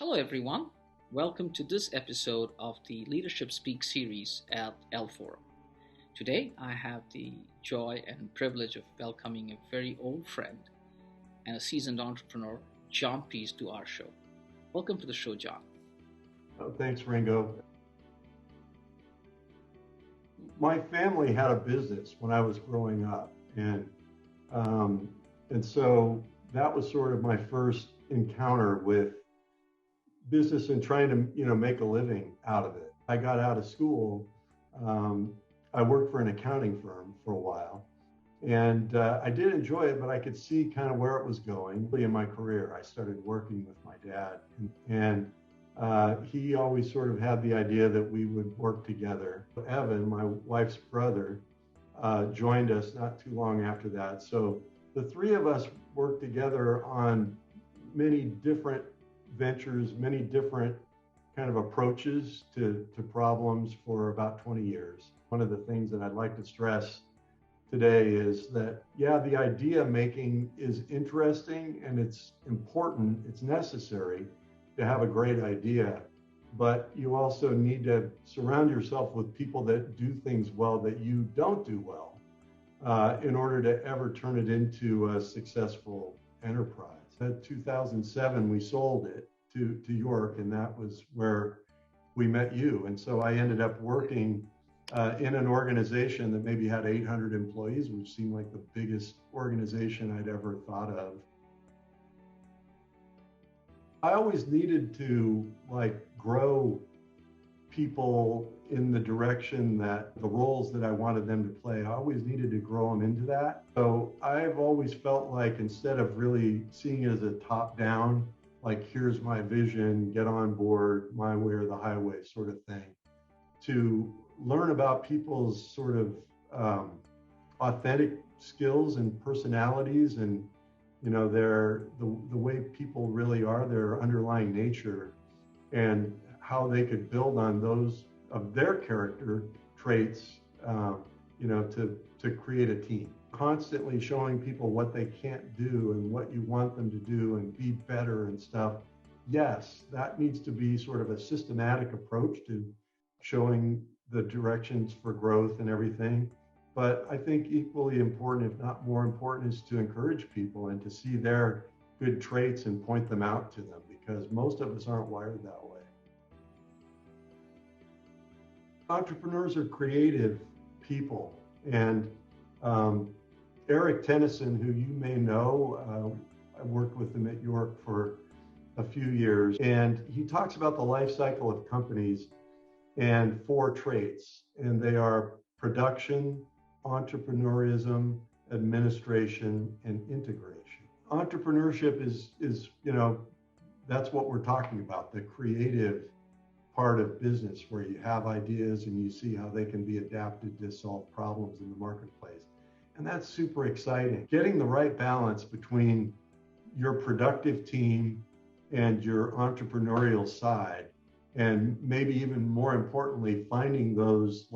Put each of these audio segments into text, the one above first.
Hello, everyone. Welcome to this episode of the Leadership Speak series at L Forum. Today, I have the joy and privilege of welcoming a very old friend and a seasoned entrepreneur, Jon Pease, to our show. Welcome to the show, Jon. Oh, thanks, Ringo. My family had a business when I was growing up, and so that was sort of my first encounter with business and trying to make a living out of it. I got out of school. I worked for an accounting firm for a while, and I did enjoy it, but I could see kind of where it was going. In my career, I started working with my dad, and he always sort of had the idea that we would work together. Evan, my wife's brother, joined us not too long after that. So the three of us worked together on many different ventures, many different kind of approaches to problems for about 20 years. One of the things that I'd like to stress today is that, yeah, the idea making is interesting and it's important, it's necessary to have a great idea, but you also need to surround yourself with people that do things well that you don't do well in order to ever turn it into a successful enterprise. In 2007, we sold it to York, and that was where we met you. And so I ended up working in an organization that maybe had 800 employees, which seemed like the biggest organization I'd ever thought of. I always needed to grow people in the direction that the roles that I wanted them to play, I always needed to grow them into that. So I've always felt like instead of really seeing it as a top down, like here's my vision, get on board, my way or the highway sort of thing, to learn about people's sort of authentic skills and personalities and the way people really are, their underlying nature, and how they could build on those of their character traits, to create a team. Constantly showing people what they can't do and what you want them to do and be better and stuff. Yes, that needs to be sort of a systematic approach to showing the directions for growth and everything. But I think equally important, if not more important, is to encourage people and to see their good traits and point them out to them, because most of us aren't wired that way. Entrepreneurs are creative people, and Eric Tennyson, who you may know, I worked with him at York for a few years, and he talks about the life cycle of companies and 4 traits, and they are production, entrepreneurism, administration, and integration. Entrepreneurship is that's what we're talking about, the creative part of business where you have ideas and you see how they can be adapted to solve problems in the marketplace. And that's super exciting. Getting the right balance between your productive team and your entrepreneurial side, and maybe even more importantly, finding those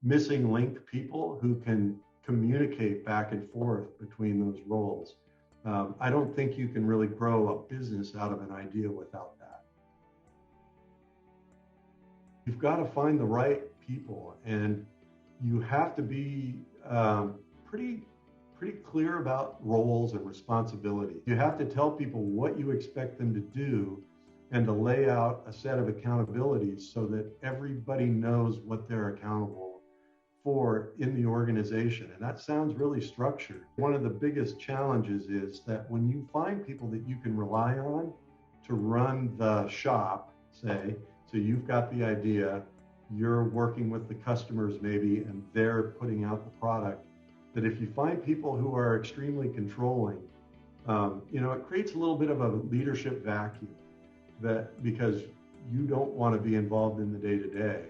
missing link people who can communicate back and forth between those roles. I don't think you can really grow a business out of an idea without that. You've got to find the right people, and you have to be pretty clear about roles and responsibilities. You have to tell people what you expect them to do and to lay out a set of accountabilities so that everybody knows what they're accountable for in the organization. And that sounds really structured. One of the biggest challenges is that when you find people that you can rely on to run the shop, say, so you've got the idea, you're working with the customers maybe, and they're putting out the product, that if you find people who are extremely controlling, it creates a little bit of a leadership vacuum, that because you don't want to be involved in the day-to-day.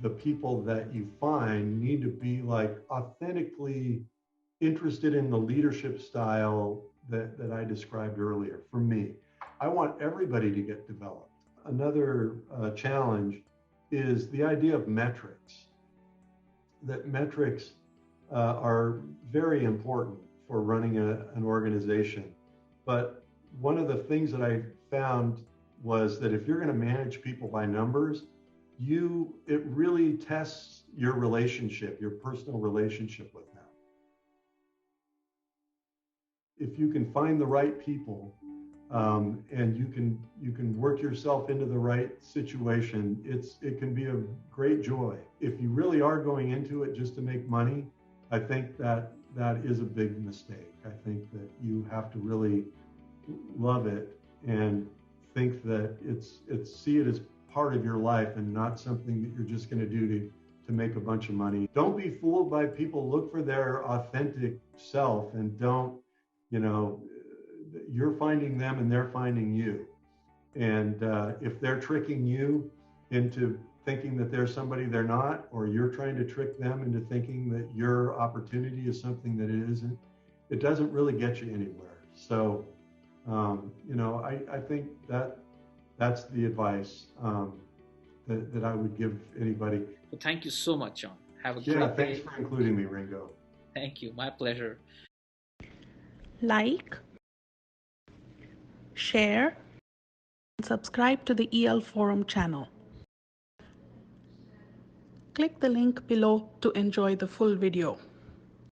The people that you find need to be authentically interested in the leadership style that I described earlier. For me, I want everybody to get developed. Another challenge is the idea of metrics. That metrics are very important for running an organization. But one of the things that I found was that if you're going to manage people by numbers, it really tests your relationship, your personal relationship with them. If you can find the right people, and you can work yourself into the right situation, it can be a great joy. If you really are going into it just to make money, I think that is a big mistake. I think that you have to really love it and think that see it as part of your life and not something that you're just going to do to make a bunch of money. Don't be fooled by people. Look for their authentic self, and don't, you're finding them and they're finding you. And if they're tricking you into thinking that they're somebody they're not, or you're trying to trick them into thinking that your opportunity is something that it isn't, it doesn't really get you anywhere. So, I think that's the advice that I would give anybody. Well, thank you so much, Jon. Have a great day. Thanks for including me, Ringo. Thank you. My pleasure. Like, share, and subscribe to the EL Forum channel. Click the link below to enjoy the full video.